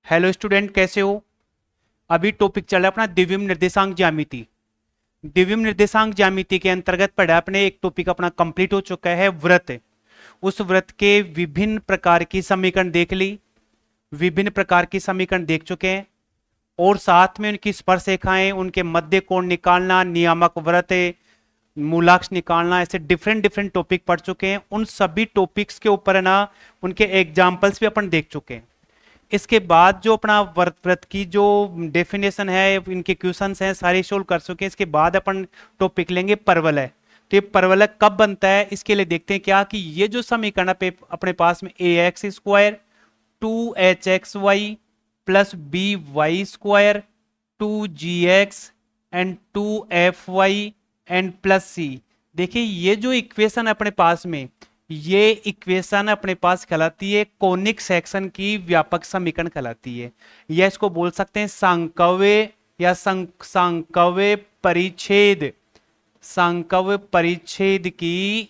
Hello student, कैसे हो? अभी टॉपिक चल रहा है अपना द्विविम निर्देशांक ज्यामिति। द्विविम निर्देशांक ज्यामिति के अंतर्गत पढ़ा अपने एक टॉपिक अपना कंप्लीट हो चुका है, वृत्त। उस वृत्त के विभिन्न प्रकार की समीकरण देख ली, विभिन्न प्रकार की समीकरण देख चुके हैं, और साथ में उनकी स्पर्शरेखाएं, उनके मध्य कोण निकालना, नियामक वृत्त, मूलाक्ष निकालना, ऐसे डिफरेंट डिफरेंट टॉपिक पढ़ चुके हैं। उन सभी टॉपिक्स के ऊपर है ना, उनके एग्जाम्पल्स भी अपन देख चुके हैं। इसके बाद जो अपना व्रत की जो डेफिनेशन है, इनके क्वेश्चंस हैं, सारे सोल्व कर चुके हैं। इसके बाद अपन टॉपिक लेंगे परवलय। तो ये परवलय कब बनता है, इसके लिए देखते हैं क्या कि ये जो समीकरण अपने पास में A x square 2hxy plus B Y square 2gx and 2fy and plus C. देखिए ये जो इक्वेशन अपने पास में, ये इक्वेशन अपने पास कहलाती है कोनिक सेक्शन की व्यापक समीकरण कहलाती है, या इसको बोल सकते हैं सांकव्य या सांकव्य परिच्छेद, सांकव्य परिच्छेद की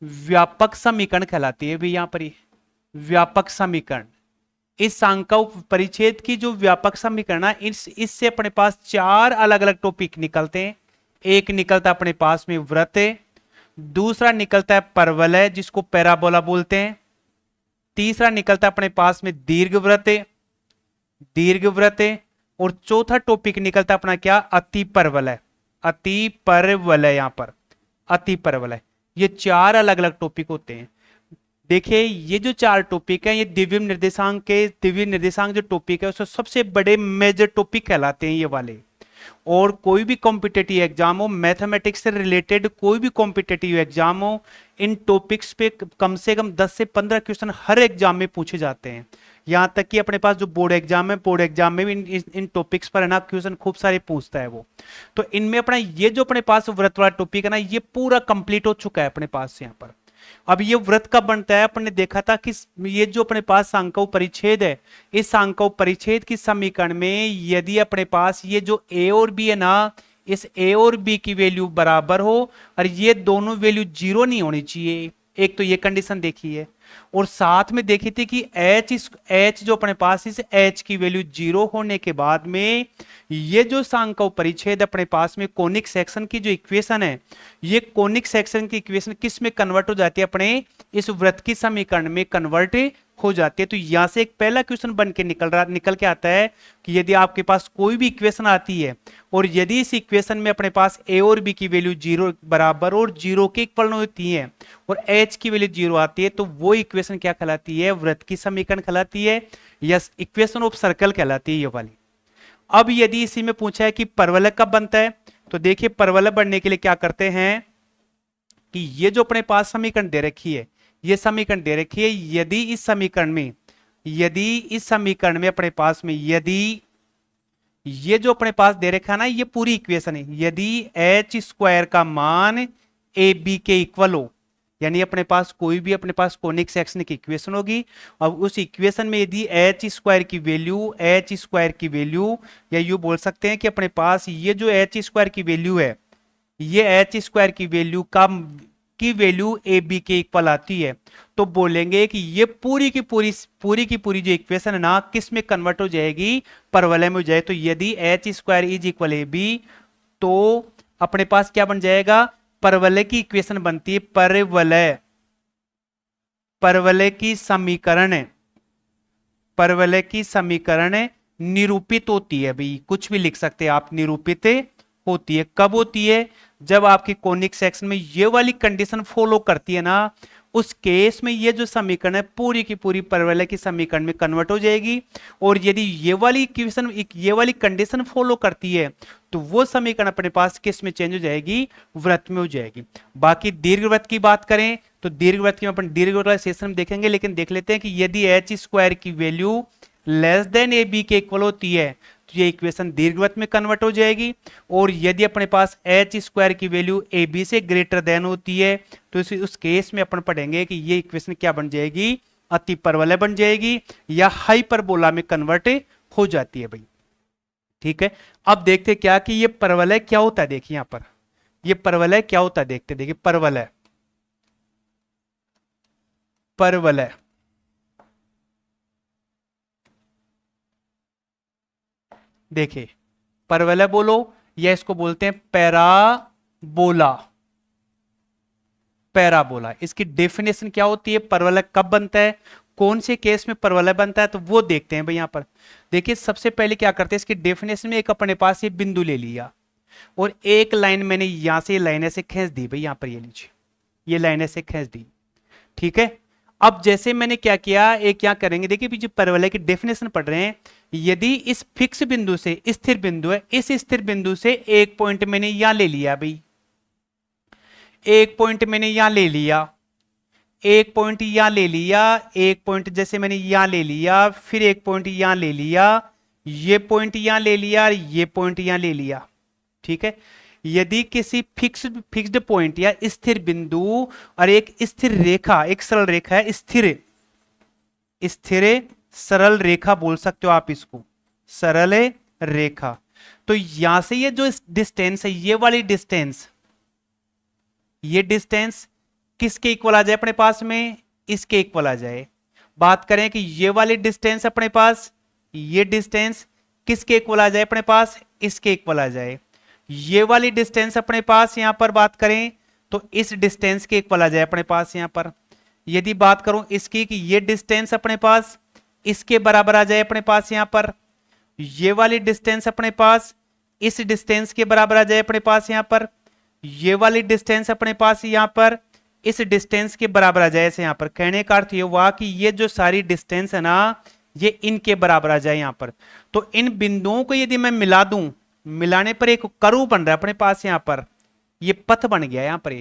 व्यापक समीकरण कहलाती है। भी यहां पर व्यापक समीकरण, इस सांकव्य परिच्छेद की जो व्यापक समीकरण है, इससे अपने पास चार अलग अलग टॉपिक निकलते हैं। एक निकलता अपने पास में वृत्त, दूसरा निकलता है परवलय जिसको पैराबोला बोलते हैं, तीसरा निकलता है अपने पास में दीर्घवृत्त, दीर्घवृत्त, और चौथा टॉपिक निकलता है अपना क्या, अति परवलय, अति परवलय। यहां पर अति परवलय, ये चार अलग अलग टॉपिक होते हैं। देखिए ये जो चार टॉपिक है, ये द्विविम निर्देशांक के, द्विविम निर्देशांक जो टॉपिक है उसमें सबसे बड़े मेजर टॉपिक कहलाते हैं ये वाले। और कोई भी कॉम्पिटेटिव एग्जाम हो, मैथमेटिक्स से रिलेटेड कोई भी कॉम्पिटेटिव एग्जाम हो, इन टॉपिक्स पे कम से कम 10 से 15 क्वेश्चन हर एग्जाम में पूछे जाते हैं। यहां तक कि अपने पास जो बोर्ड एग्जाम है, बोर्ड एग्जाम में भी इन टॉपिक्स पर है ना क्वेश्चन खूब सारे पूछता है वो। तो इनमें अपना ये जो अपने पास व्रत वाला टॉपिक है ना, ये पूरा कंप्लीट हो चुका है अपने पास यहाँ पर। अब ये व्रत कब बनता है, अपन ने देखा था कि ये जो अपने पास सांकव परिच्छेद है, इस सांकव परिच्छेद की समीकरण में यदि अपने पास ये जो ए और बी है ना, इस ए और बी की वैल्यू बराबर हो और ये दोनों वैल्यू जीरो नहीं होनी चाहिए, एक तो ये कंडीशन देखी है। और साथ में देखी थी कि एच जो अपने पास इस एच की वैल्यू जीरो होने के बाद में ये जो सांकव परिच्छेद अपने पास में कोनिक सेक्शन की जो इक्वेशन है, ये कोनिक सेक्शन की इक्वेशन किस में कन्वर्ट हो जाती है, अपने इस वृत्त की समीकरण में कन्वर्ट हो जाती है। तो यहां से एक पहला क्वेश्चन बन के निकल के आता है कि यदि आपके पास कोई भी इक्वेशन आती है और यदि इस इक्वेशन में अपने पास ए और बी की वैल्यू जीरो बराबर और जीरो के इक्वल होती है और एच की वैल्यू जीरो आती है, तो वो इक्वेशन क्या कहलाती है, वृत्त की समीकरण कहलाती है, यस, इक्वेशन ऑफ सर्कल कहलाती है ये वाली। अब यदि इसी में पूछा है कि परवलय कब बनता है, तो देखिए परवलय बनने के लिए क्या करते हैं कि ये जो अपने पास समीकरण दे रखी है, ये समीकरण दे रखी है, यदि इस समीकरण में, यदि इस समीकरण में अपने पास में, यदि ये जो अपने पास दे रखा है ना, ये पूरी इक्वेशन है, यदि एच स्क्वायर का मान ए बी के इक्वल हो, यानी अपने पास कोई भी अपने पास कोनिक सेक्शन की इक्वेशन होगी, अब उस इक्वेशन में यदि एच स्क्वायर की वैल्यू, एच स्क्वायर की वैल्यू, या यू बोल सकते हैं कि अपने पास ये जो एच स्क्वायर की वैल्यू है, ये एच स्क्वायर की वैल्यू की वैल्यू ए बी के इक्वल आती है, तो बोलेंगे कि ये पूरी की पूरी जो इक्वेशन है ना, किस में कन्वर्ट हो जाएगी, परवलय में हो जाए। तो यदि H square is equal A B, तो अपने पास क्या बन जाएगा, परवलय की इक्वेशन बनती है, परवलय, परवलय की समीकरण, परवलय की समीकरण निरूपित होती है। भाई कुछ भी लिख सकते हैं आप, निरूपित होती है। कब होती है, जब आपकी कोनिक सेक्शन में ये वाली कंडीशन फॉलो करती है ना, उस केस में ये जो समीकरण है पूरी की पूरी परवलय की समीकरण में कन्वर्ट हो जाएगी। और यदि ये वाली इक्वेशन, ये वाली कंडीशन फॉलो करती है, तो वो समीकरण अपने पास किस में चेंज हो जाएगी, वृत्त में हो जाएगी। बाकी दीर्घवृत्त की बात करें तो दीर्घवृत्त की अपन दीर्घवृत्त वाले सेशन में देखेंगे, लेकिन देख लेते हैं कि यदि एच स्क्वायर की value less than A B के इक्वल होती है, तो ये इक्वेशन दीर्घवृत्त में कन्वर्ट हो जाएगी। और यदि अपने पास एच स्क्वायर की वैल्यू ए बी से ग्रेटर देन होती है, तो उस केस में अपन पढ़ेंगे कि ये इक्वेशन क्या बन जाएगी, अति परवलय बन जाएगी, या हाइपरबोला में कन्वर्ट हो जाती है भाई। ठीक है, अब देखते क्या कि ये परवलय क्या होता है। देखिए यहां पर ये परवलय क्या होता है, देखते देखिए परवलय, परवलय देखिए परवलय बोलो या इसको बोलते हैं पैराबोला। पैराबोला, इसकी डेफिनेशन क्या होती है, परवलय कब बनता है, कौन से केस में परवलय बनता है, तो वो देखते हैं भाई यहां पर। देखिए सबसे पहले क्या करते हैं, इसकी डेफिनेशन में एक अपने पास ये बिंदु ले लिया और एक लाइन मैंने यहां से लाइन ऐसे खींच दी भाई, यहां पर ये लीजिए ये लाइन ऐसे खींच दी, ठीक है। अब जैसे मैंने क्या किया, एक क्या करेंगे, देखिए पीछे परवलय की डेफिनेशन पढ़ रहे हैं। यदि इस फिक्स बिंदु से, स्थिर बिंदु है, इस स्थिर बिंदु से एक पॉइंट मैंने यहां ले लिया भाई, एक पॉइंट मैंने यहां ले लिया, एक पॉइंट यहां ले लिया, एक पॉइंट जैसे मैंने यहां ले लिया, फिर एक पॉइंट यहां ले लिया, ये पॉइंट यहां ले लिया, ये पॉइंट यहां ले लिया, ठीक है। यदि किसी फिक्स्ड पॉइंट या स्थिर बिंदु और एक स्थिर रेखा, एक सरल रेखा है, स्थिर स्थिर सरल रेखा बोल सकते हो आप इसको, सरल रेखा। तो यहां से ये जो डिस्टेंस है, ये वाली डिस्टेंस, ये डिस्टेंस किसके इक्वल आ जाए अपने पास में, इसके इक्वल आ जाए। बात करें कि ये वाली डिस्टेंस अपने पास, ये डिस्टेंस किसके इक्वल आ जाए अपने पास, इसके इक्वल आ जाए। ये वाली डिस्टेंस अपने पास यहां पर बात करें तो इस डिस्टेंस के इक्वल आ जाए अपने पास यहां पर। यदि बात करूं इसकी कि ये डिस्टेंस अपने पास इसके बराबर आ जाए अपने पास यहां पर, ये वाली डिस्टेंस अपने पास इस डिस्टेंस के बराबर आ जाए अपने पास यहां पर, ये वाली डिस्टेंस अपने पास यहां पर इस डिस्टेंस के बराबर आ जाए ऐसे यहां पर। कहने का अर्थ ये हुआ कि ये जो सारी डिस्टेंस है ना, ये इनके बराबर आ जाए यहां पर। तो इन बिंदुओं को यदि मैं मिला दूं, मिलाने पर एक कर्व बन रहा है अपने पास यहां पर, ये पथ बन गया यहां पर।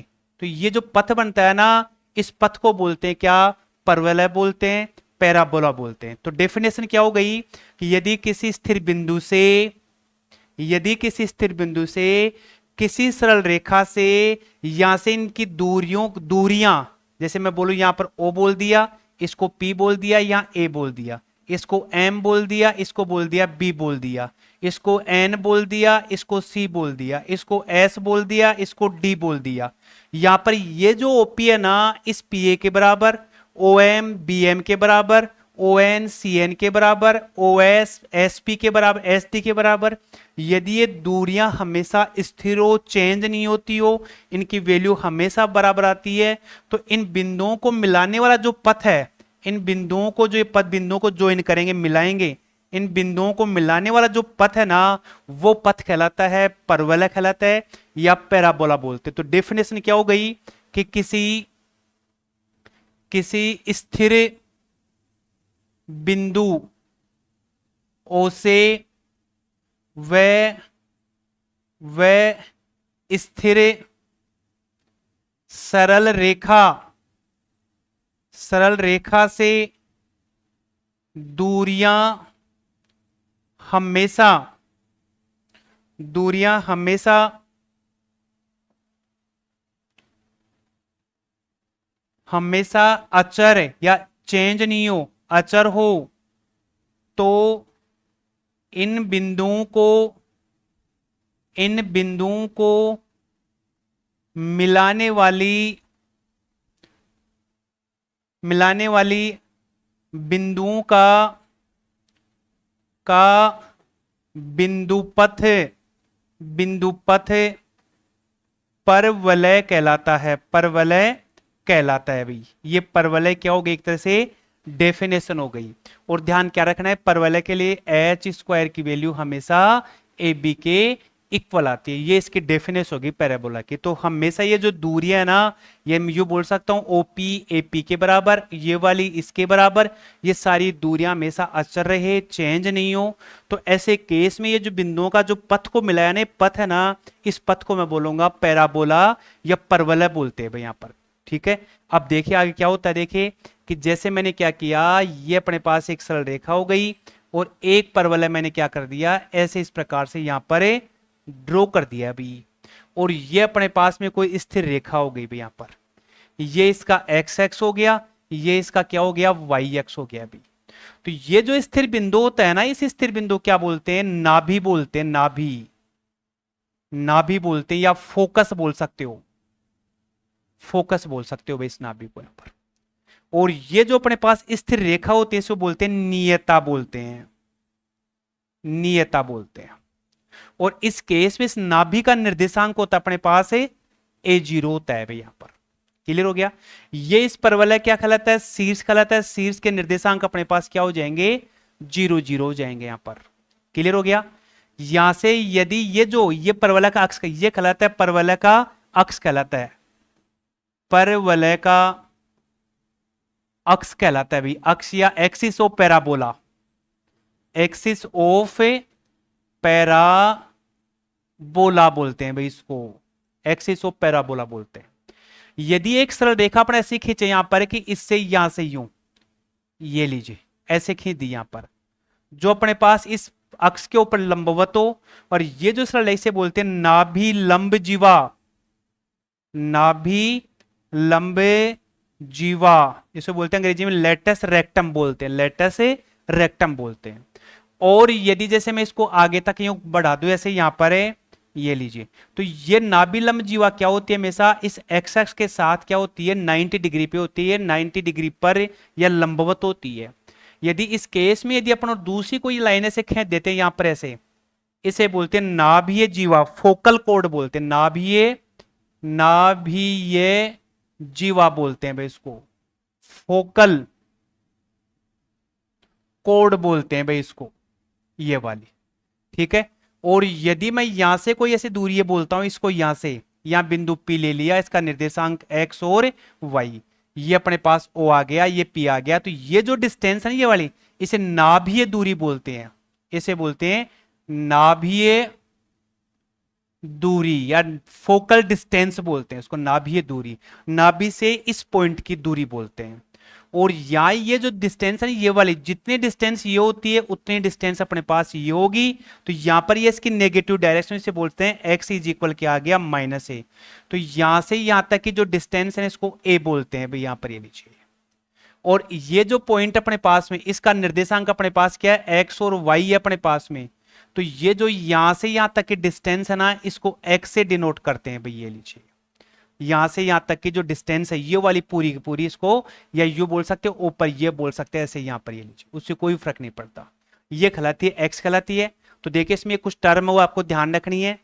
तो ये जो पथ बनता है ना, इस पथ को बोलते हैं क्या, परवलय बोलते हैं, पैराबोला बोलते हैं। तो डेफिनेशन क्या हो गई कि यदि किसी स्थिर बिंदु से, यदि किसी स्थिर बिंदु से किसी सरल रेखा से यहां से इनकी दूरियां, जैसे मैं बोलूं यहां पर O बोल दिया, इसको P बोल दिया, यहां A बोल दिया, इसको M बोल दिया, इसको बोल दिया B बोल दिया, इसको N बोल दिया, इसको C बोल दिया, इसको S बोल दिया, इसको D बोल दिया। यहां पर ये जो OP है ना, इस PA के बराबर, OM BM के बराबर, ON CN के बराबर, OS SP के बराबर, SD के बराबर। यदि ये दूरियां हमेशा स्थिर हो, चेंज नहीं होती हो, इनकी वैल्यू हमेशा बराबर आती है, तो इन बिंदुओं को मिलाने वाला जो पथ है, इन बिंदुओं को, जो ये पथ बिंदुओं को ज्वाइन करेंगे, मिलाएंगे, इन बिंदुओं को मिलाने वाला जो पथ है ना, वो पथ कहलाता है परवलय कहलाता है या पैराबोला बोलते। तो डेफिनेशन क्या हो गई कि किसी स्थिर बिंदु O से वह स्थिर सरल रेखा से दूरियां हमेशा अचर या चेंज नहीं हो, अचर हो, तो इन बिंदुओं को मिलाने वाली बिंदुओं का बिंदुपथ परवलय कहलाता है, परवलय कहलाता है भाई। ये परवलय क्या हो गई, एक तरह से डेफिनेशन हो गई। और ध्यान क्या रखना है, परवलय के लिए h² की वैल्यू हमेशा AB के इक्वल आती है, ये इसकी डेफिनेशन होगी पैराबोला की। तो हमेशा ये जो दूरियां है ना, ये मैं यूं बोल सकता हूं OP AP के बराबर, ये वाली इसके बराबर, ये सारी दूरियां हमेशा अचर रहे, चेंज नहीं हो। तो ऐसे केस में ये जो बिंदुओं का जो पथ को मिलाया ना, पथ है ना, इस पथ को मैं बोलूंगा पैराबोला या परवलय बोलते हैं भाई यहां पर, ठीक है। अब देखिए आगे क्या होता है, देखिए कि जैसे मैंने क्या किया, ये अपने पास एक सरल रेखा हो गई और एक परवलय मैंने क्या कर दिया, ऐसे इस प्रकार से यहां पर ड्रॉ कर दिया अभी। और ये अपने पास में कोई स्थिर रेखा हो गई भाई यहां पर, ये इसका एक्स एक्स हो गया, ये इसका क्या हो गया, वाई एक्स हो गया अभी। तो ये जो स्थिर बिंदु होता है ना, इस स्थिर बिंदु क्या बोलते हैं, नाभि बोलते हैं, नाभि बोलते हैं, या फोकस बोल सकते हो, फोकस बोल सकते हो भाई इस नाभि को यहां पर। और ये जो अपने पास स्थिर रेखा होती है इसको बोलते हैं नियता बोलते हैं, नियता बोलते हैं। और इस केस में इस नाभि का निर्देशांक होता है अपने पास है A0 होता है भाई, यहां पर क्लियर हो गया। ये इस परवलय क्या कहलाता है, शीर्ष कहलाता है। शीर्ष के निर्देशांक अपने पास क्या हो जाएंगे, 0 0 हो जाएंगे यहां पर, क्लियर हो गया। यहां से यदि ये परवलय का अक्ष, ये कहलाता है परवलय का अक्ष कहलाता है, परवलय का अक्ष कहलाता है भाई, अक्ष या axis of parabola, axis of parabola बोलते हैं भाई इसको, एक्सिस ऑफ पैराबोला बोलते हैं। यदि एक सरल रेखा पर ऐसे खींचे यहां पर कि इससे यहां से यूं, ये लीजिए ऐसे खींच दी यहां पर, जो अपने पास इस अक्ष के ऊपर लंबवत हो, और ये जो सरल इसे बोलते हैं नाभि लंब जीवा, नाभि लंबे जीवा, इसे बोलते हैं अंग्रेजी में लेटस रेक्टम बोलते हैं, लेटस रेक्टम बोलते हैं। और यदि जैसे मैं इसको आगे तक यूं बढ़ा दूं ऐसे यहां पर है, ये लीजिए, तो ये नाभि लंब जीवा क्या होती है, हमेशा इस एक्स एक्स के साथ क्या होती है, 90 डिग्री पे होती है, 90 डिग्री पर या लंबवत होती है। यदि इस केस में यदि अपन दूसरी कोई लाइन ऐसे खींच देते हैं यहां पर ऐसे, इसे बोलते हैं नाभीय जीवा, फोकल कोड बोलते हैं, नाभीय जीवा बोलते हैं भाई इसको, फोकल कोड बोलते हैं भाई इसको, ये वाली, ठीक है। और यदि मैं यहां से कोई ऐसी दूरी ये बोलता हूं, इसको यहां से, यहां बिंदु P ले लिया, इसका निर्देशांक x और y, ये अपने पास O आ गया, ये P आ गया, तो ये जो डिस्टेंस है ये वाली, इसे नाभीय दूरी बोलते हैं, इसे बोलते हैं नाभीय दूरी या फोकल डिस्टेंस बोलते हैं इसको, नाभीय दूरी, नाभि से इस पॉइंट की दूरी बोलते हैं। और यहाँ ये जो डिस्टेंस है ये वाली, जितनी डिस्टेंस ये होती है उतनी डिस्टेंस अपने पास ये होगी, तो यहां पर ये इसकी नेगेटिव डायरेक्शन से बोलते हैं x इज इक्वल क्या आ गया -a। तो यहां से यहां तक की जो डिस्टेंस है इसको a बोलते हैं भाई, यहां पर ये लीजिए। और ये जो पॉइंट अपने पास में, इसका निर्देशांक अपने पास क्या है, x और y है अपने पास में, तो ये जो यहां से यहां तक की डिस्टेंस है ना, इसको x से डिनोट करते हैं भाई, ये लीजिए। यहां से यहां तक की जो डिस्टेंस है ये वाली पूरी की पूरी, इसको या यू बोल सकते हो, ऊपर ये बोल सकते हैं, ऐसे यहां पर ये लीजिए, उससे कोई फर्क नहीं पड़ता। ये कहलाती है एक्स कहलाती है। तो देखिए इसमें कुछ टर्म है वो आपको ध्यान रखनी है,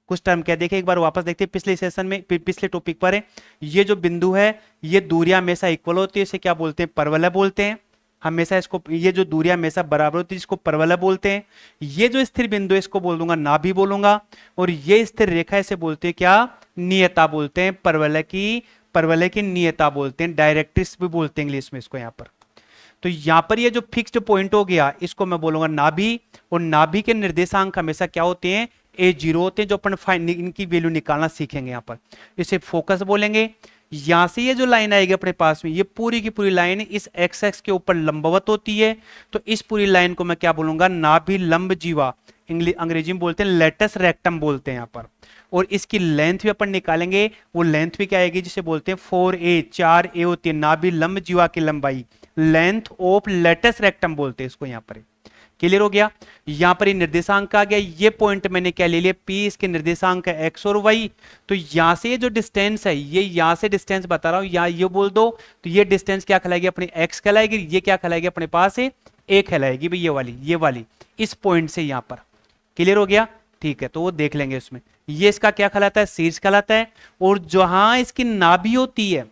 कुछ टर्म क्या, देखिए एक बार वापस देखते हैं पिछले सेशन में, पिछले टॉपिक पर है। ये जो बिंदु है, ये दूरियां हमेशा इक्वल होती है, इसे क्या बोलते हैं, परवलय बोलते हैं हमेशा इसको। ये जो दूरियां हमेशा बराबर होती है इसको परवलय बोलते हैं। ये जो स्थिर बिंदु है इसको बोल दूंगा नाभि बोलूंगा, और ये स्थिर रेखा इसे बोलते हैं क्या, नियता बोलते हैं, परवलय की नियता बोलते हैं, डायरेक्ट्रिक्स भी बोलते हैं इंग्लिश में इसको यहां पर। तो यहां पर ये जो फिक्स्ड पॉइंट हो गया इसको मैं बोलूंगा नाभि, और नाभि के निर्देशांक हमेशा क्या होते हैं, A0 होते हैं, जो अपन इनकी वैल्यू निकालना सीखेंगे यहां पर, इसे फोकस बोलेंगे। यहां से ये जो लाइन आएगी अपने पास में, ये पूरी की पूरी लाइन इस एक्स एक्स के ऊपर लंबवत होती है, तो इस पूरी लाइन को मैं क्या बोलूंगा, नाभि लंब जीवा, अंग्रेजी में बोलते हैं लेटस रेक्टम बोलते हैं यहां पर। और इसकी लेंथ भी अपन निकालेंगे, वो लेंथ भी क्या आएगी, जिसे बोलते हैं 4a, 4a होती है नाभि लंब जीवा की लंबाई, लेंथ ऑफ लेटस रेक्टम बोलते हैं इसको यहां पर। क्लियर हो गया। यहां पर ये निर्देशांक आ गया, ये पॉइंट मैंने क्या ले लिया, P, इसके निर्देशांक है x और y। तो यहां से ये जो डिस्टेंस है, ये यहां से डिस्टेंस बता रहा हूं, यहां ये बोल दो, तो ये डिस्टेंस क्या कहलाएगी अपनी, x कहलाएगी, ये क्या कहलाएगी अपने पास है a कहलाएगी भाई, ये वाली इस पॉइंट से यहां पर। क्लियर हो गया, ठीक है, तो वो देख लेंगे उसमें। ये इसका क्या कहलाता है, शीर्ष कहलाता है। और जहां इसकी नाभि होती है,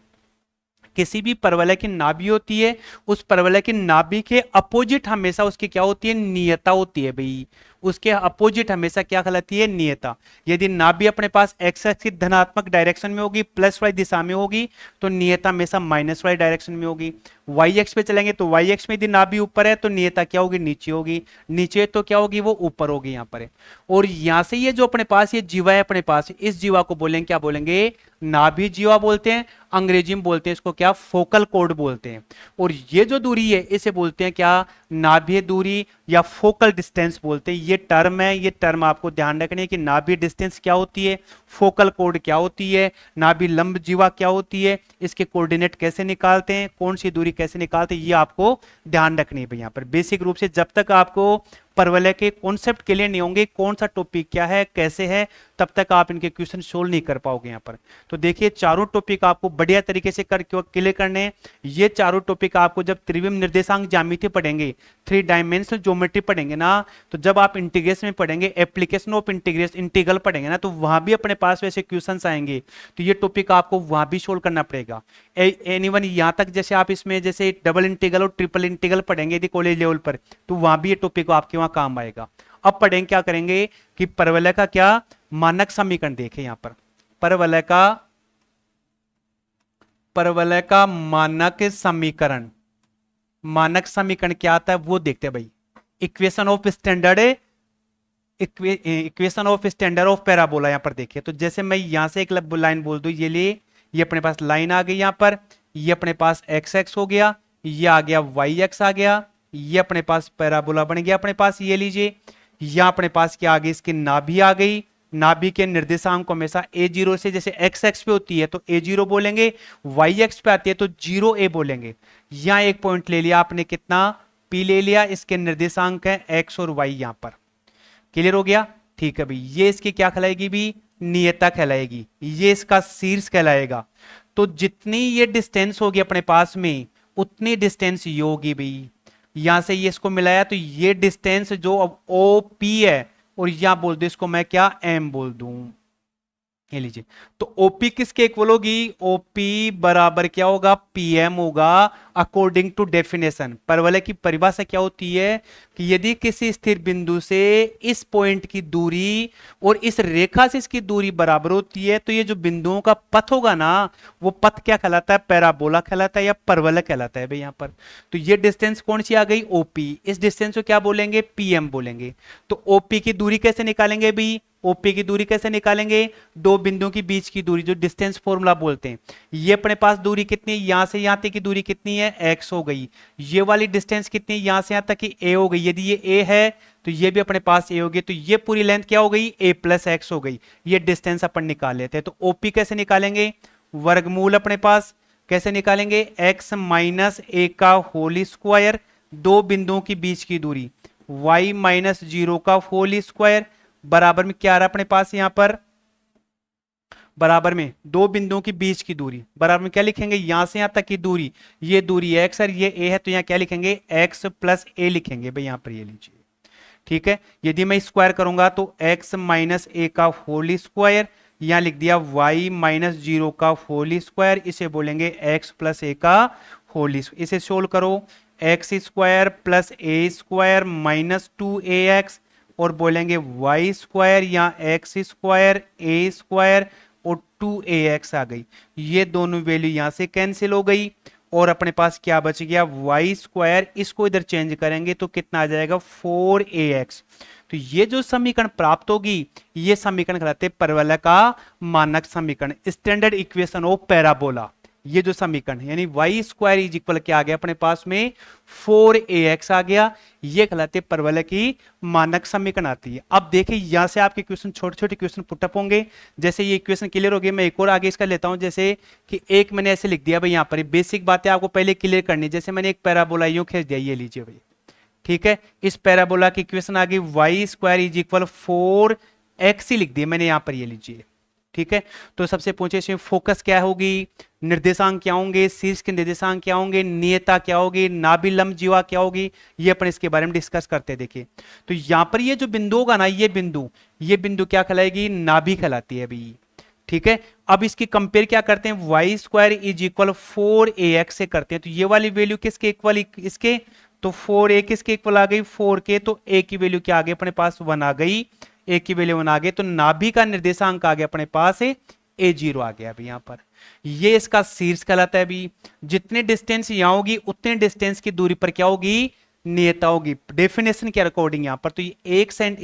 किसी भी परवलय की नाभि होती है, उस परवलय की नाभि के अपोजिट हमेशा उसकी क्या होती है, नियता होती है भाई, उसके अपोजिट हमेशा क्या कहलाती है, नियता। यदि नाभि अपने पास एक्स एक्स की धनात्मक डायरेक्शन में होगी, प्लस वाई दिशा में होगी, तो नियता हमेशा माइनस वाई डायरेक्शन में होगी। वाई एक्स पे चलेंगे तो वाई एक्स में यदि नाभि ऊपर है तो नियता क्या होगी, नीचे होगी, नीचे तो क्या होगी, वो ऊपर होगी यहाँ पर है। और यहां से ये जो अपने पास ये जीवा है अपने पास, इस जीवा को बोलेंगे क्या बोलेंगे, नाभि जीवा बोलते हैं, अंग्रेजी में बोलते हैं इसको क्या, फोकल कोड बोलते हैं। और ये जो दूरी है इसे बोलते हैं क्या, नाभि दूरी या फोकल डिस्टेंस बोलते हैं। ये टर्म है, ये टर्म आपको ध्यान रखनी है कि नाभि डिस्टेंस क्या होती है, फोकल कोड क्या होती है, नाभि लंब जीवा क्या होती है, इसके कोऑर्डिनेट कैसे निकालते हैं, कौन सी दूरी कैसे निकालते हैं, ये आपको ध्यान रखनी है यहाँ पर। बेसिक रूप से जब तक आपको परवलय के कॉन्सेप्ट क्लियर नहीं होंगे, कौन सा टॉपिक क्या है कैसे है, तब तक आप इनके क्वेश्चन सोल्व नहीं कर पाओगे यहाँ पर। तो देखिए चारों टॉपिक आपको बढ़िया तरीके से करके क्लियर करने हैं। ये चारों टॉपिक आपको जब त्रिविम निर्देशांक ज्यामिति पढ़ेंगे, 3 डायमेंशनल ज्योमेट्री पढ़ेंगे ना, तो जब आप इंटीग्रेशन में पढ़ेंगे, एप्लीकेशन ऑफ इंटीग्रेशन इंटीग्रल पढ़ेंगे ना, तो वहां भी अपने पास वैसे क्वेश्चन आएंगे, तो ये टॉपिक आपको वहां भी सोल्व करना पड़ेगा। एनीवन यहाँ तक जैसे आप इसमें जैसे डबल इंटीग्रल और ट्रिपल इंटीग्रल पढ़ेंगे यदि कॉलेज लेवल पर, तो वहां भी ये टॉपिक आपके वहां काम आएगा। अब पढ़ेंगे क्या करेंगे कि परवलय का क्या मानक समीकरण देखें यहां पर, परवलय का मानक समीकरण क्या आता है वो देखते हैं भाई। Equation of standard of parabola यहां पर देखिए, तो जैसे मैं यहां से एक लाइन बोल दूं, ये अपने पास लाइन आ गई यहां पर, ये अपने पास एक्स एक्स हो गया, ये आ गया वाई एक्स आ गया, ये अपने पास पैराबोला बन गया अपने पास, ये लीजिए। यहां अपने पास क्या आ गई, इसकी नाभि आ गई। नाभि के निर्देशांक को हमेशा a0 से, जैसे x एक्स पे होती है तो a0 बोलेंगे, y एक्स पे आती है तो 0a बोलेंगे। यहां एक पॉइंट ले लिया आपने, कितना p ले लिया, इसके निर्देशांक है x और y यहां पर। क्लियर हो गया, ठीक है भाई। ये इसकी क्या कहलाएगी भी, नियता कहलाएगी, ये इसका शीर्ष कहलाएगा। तो जितनी ये डिस्टेंस होगी अपने पास में, उतनी डिस्टेंस ये होगी भाई। यहां से ये इसको मिलाया तो ये डिस्टेंस जो अब OP है, और यहां बोल दो इसको मैं क्या M बोल दूं, ये लीजिए। तो OP किसके इक्वल होगी, OP बराबर क्या होगा, PM होगा अकॉर्डिंग टू डेफिनेशन। परवलय की परिभाषा क्या होती है कि यदि किसी स्थिर बिंदु से इस पॉइंट की दूरी और इस रेखा से इसकी दूरी बराबर होती है, तो ये जो बिंदुओं का पथ होगा ना, वो पथ क्या कहलाता है, पैराबोला कहलाता है या परवलय कहलाता है भाई यहां पर। तो ये डिस्टेंस कौन सी आ गई, OP। इस डिस्टेंस को क्या बोलेंगे, PM बोलेंगे। तो OP की दूरी कैसे निकालेंगे भाई, OP की दूरी कैसे निकालेंगे, दो बिंदुओं के बीच की दूरी जो डिस्टेंस फॉर्मूला बोलते हैं। ये अपने पास दूरी कितनी है, यहां से यहां तक की दूरी कितनी है, x हो गई। ये वाली डिस्टेंस कितनी है, यहां से यहां तक की a हो गई। यदि ये a है तो ये भी अपने पास a होगी, तो ये पूरी लेंथ क्या हो गई, a प्लस x हो गई। ये डिस्टेंस अपन निकाल लेते हैं। तो OP कैसे निकालेंगे, वर्गमूल अपने पास कैसे निकालेंगे, x माइनस a का होल स्क्वायर, दो बिंदुओं के बीच की दूरी y माइनस 0 का होल स्क्वायर, बराबर में क्या आ रहा है अपने पास यहां पर, बराबर में दो बिंदुओं के बीच की दूरी, बराबर में क्या लिखेंगे, यहां से यहां तक की दूरी, ये दूरी x और ये a है, तो यहां क्या लिखेंगे, x प्लस a लिखेंगे भाई यहां पर, ये लीजिए। ठीक है, यदि मैं स्क्वायर करूंगा तो x माइनस a का होल स्क्वायर, यहां लिख दिया y माइनस 0 का होल स्क्वायर, इसे बोलेंगे x प्लस a का होल। इसे सोल्व करो, x square plus a square minus 2ax, और बोलेंगे y स्क्वायर या x स्क्वायर a स्क्वायर और 2ax आ गई। ये दोनों वैल्यू यहां से कैंसिल हो गई, और अपने पास क्या बच गया, y स्क्वायर। इसको इधर चेंज करेंगे तो कितना आ जाएगा, 4ax। तो ये जो समीकरण प्राप्त होगी, ये समीकरण कहलाते हैं परवलय का मानक समीकरण, स्टैंडर्ड इक्वेशन ऑफ पैराबोला। ये जो समीकरण यानी y स्क्वायर इज इक्वल क्या आ गया अपने पास में, 4ax आ गया। ये कहलाते परवलय की मानक समीकरण आती है। अब देखिए यहां से आपके क्वेश्चन छोटे छोटे क्वेश्चन पुटअप होंगे। जैसे ये इक्वेशन क्लियर हो गई, मैं एक और आगे इसका लेता हूं, जैसे कि एक मैंने ऐसे लिख दिया भाई यहां पर, बेसिक बातें आपको पहले क्लियर करनी। जैसे मैंने एक पैराबोला यूं खींच दिया, ये लीजिए भाई, ठीक है। इस पैराबोला की इक्वेशन आ गई y square is equal 4x ही लिख दिया मैंने यहां पर, ये लीजिए, ठीक है। तो सबसे पूछे इसमें फोकस क्या होगी, निर्देशांक क्या होंगे, शीर्ष के निर्देशांक क्या होंगे, नियता क्या होगी, नाभि लंब जीवा क्या होगी, ये अपन इसके बारे में डिस्कस करते हैं। देखिए तो यहां पर ये जो बिंदु होगा ना, ये बिंदु क्या कहलाएगी, नाभि कहलाती है अभी, ठीक है। अब इसकी कंपेयर क्या करते हैं, y square is equal 4ax से करते हैं। तो ये वाली वैल्यू किसके इक्वल, इसके, तो 4a किसके इक्वल आ गई, 4k। तो a की वैल्यू क्या आ गई अपने पास, 1 आ गई, a की वैल्यू 1 आ गई। तो नाभि का निर्देशांक आ गया अपने पास a0 आ गया अभी यहां पर। ये इसका शीर्ष कहलाता है अभी। जितने डिस्टेंस यहां होगी उतने डिस्टेंस की दूरी पर क्या होगी, नियता होगी, डेफिनेशन के अकॉर्डिंग यहां पर। तो ये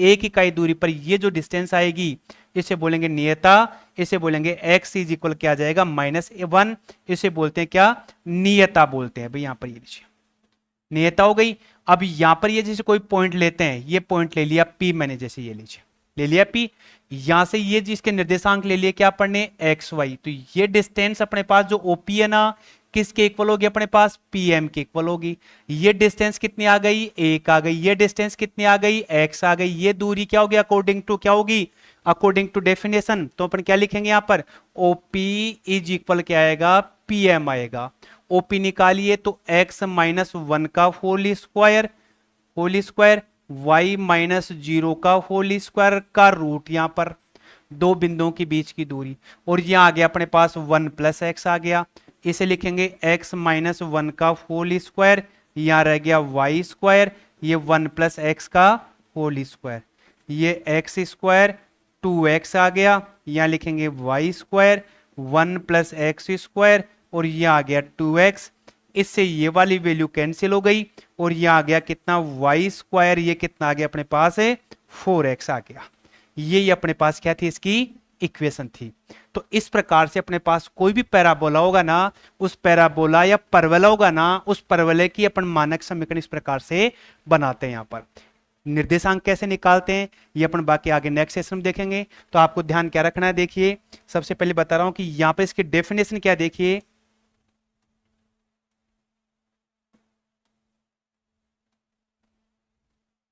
एक इकाई दूरी पर ये जो डिस्टेंस आएगी, इसे बोलेंगे नियता। इसे बोलेंगे x इज इक्वल क्या आ जाएगा, -1। इसे बोलते हैं क्या, नियता बोलते हैं भाई यहां पर, ये लीजिए नियता हो गई। अब यहां पर ये जैसे कोई पॉइंट लेते हैं, ये पॉइंट ले लिया P मैंने, जैसे ये लीजिए ले लिया P, यहां से ये जिसके निर्देशांक ले लिए क्या पढ़ने, x y। तो ये डिस्टेंस अपने पास जो OP है ना, किसके इक्वल होगी अपने पास, पीएम के इक्वल होगी। ये डिस्टेंस कितनी आ गई, 1 आ गई। ये डिस्टेंस कितनी आ गई, x आ गई। ये दूरी क्या होगी, अकॉर्डिंग टू क्या होगी, अकॉर्डिंग टू डेफिनेशन। तो अपन क्या लिखेंगे यहां पर, ओपी इज इक्वल क्या आएगा, पीएम आएगा। ओपी निकालिए तो x माइनस 1 का होल स्क्वायर y माइनस 0 का होल स्क्वायर का रूट, यहां पर दो बिंदुओं के बीच की दूरी। और यहां आ गया अपने पास 1 प्लस एक्स आ गया। इसे लिखेंगे x माइनस 1 का होल स्क्वायर, यहां रह गया y स्क्वायर, ये 1 प्लस एक्स का होल स्क्वायर, ये एक्स स्क्वायर 2x आ गया। यहां लिखेंगे y square 1 plus x square, और यहां आ गया 2x। इससे ये वाली वैल्यू कैंसिल हो गई, और यहां आ गया कितना, y स्क्वायर, ये कितना आ गया अपने पास है 4x आ गया। ये अपने पास क्या थी, इसकी इक्वेशन थी। तो इस प्रकार से अपने पास कोई भी पैराबोला होगा ना, उस पैराबोला या परवलय होगा ना, उस परवलय की अपन मानक समीकरण इस प्रकार से बनाते हैं। यहां पर निर्देशांक कैसे निकालते हैं ये अपन बाकी आगे नेक्स्ट सेशन में देखेंगे। तो आपको ध्यान क्या रखना है, देखिए सबसे पहले बता रहा हूं कि यहां पर इसकी डेफिनेशन क्या, देखिए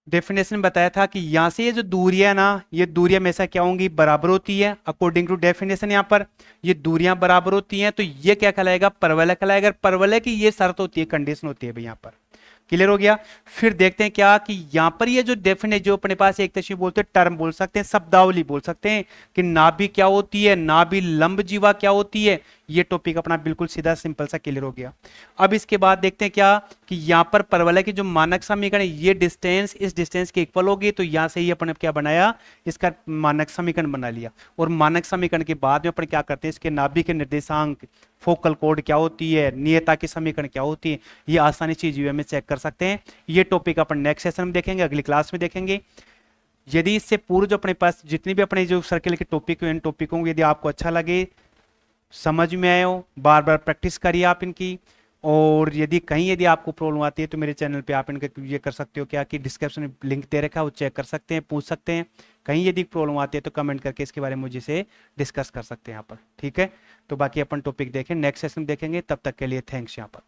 डेफिनेशन बताया था कि यहां से ये जो दूरियां ना, ये दूरियां हमेशा क्या होंगी, बराबर होती है। अकॉर्डिंग टू डेफिनेशन यहां पर ये दूरियां बराबर होती हैं, तो ये क्या कहलाएगा, परवलय कहलाएगा। परवलय की ये शर्त होती है, कंडीशन होती है भाई यहां पर। क्लियर हो गया। फिर देखते हैं क्या कि यहां पर ये जो डेफिनेट, जो अपने पास एक तस्वीर बोलते हैं, टर्म बोल सकते हैं, शब्दावली बोल सकते हैं कि नाभि क्या होती है, नाभि लंब जीवा क्या होती है। ये टॉपिक अपना बिल्कुल सीधा सिंपल सा क्लियर हो गया। अब इसके बाद देखते हैं क्या कि यहां पर परवलय की जो मानक समीकरण, ये डिस्टेंस इस डिस्टेंस के इक्वल होगी। तो यहां से ही अपन क्या बनाया, इसका मानक समीकरण बना लिया। और मानक समीकरण के बाद में अपन क्या करते हैं, इसके नाभि के निर्देशांक, फोकल कोड क्या होती है, नियता की समीकरण क्या होती है, ये आसानी से जीवे में चेक कर सकते हैं। ये टॉपिक अपन नेक्स्ट सेशन में देखेंगे, अगली क्लास में देखेंगे। यदि इससे पूर्व जो अपने पास जितनी भी अपने जो सर्किल के टॉपिक इन टॉपिकों, यदि आपको अच्छा लगे, समझ में आए हो, बार बार प्रैक्टिस करिए आप इनकी। और यदि आपको प्रॉब्लम आती है तो मेरे चैनल पे आप इनके ये कर सकते हो क्या कि डिस्क्रिप्शन में लिंक दे रखा है, वो चेक कर सकते हैं, पूछ सकते हैं। कहीं यदि प्रॉब्लम आती है तो कमेंट करके इसके बारे में मुझे से डिस्कस कर सकते हैं यहाँ पर। ठीक है, तो बाकी अपन टॉपिक देखें, नेक्स्ट सेशन देखेंगे। तब तक के लिए थैंक्स यहाँ पर।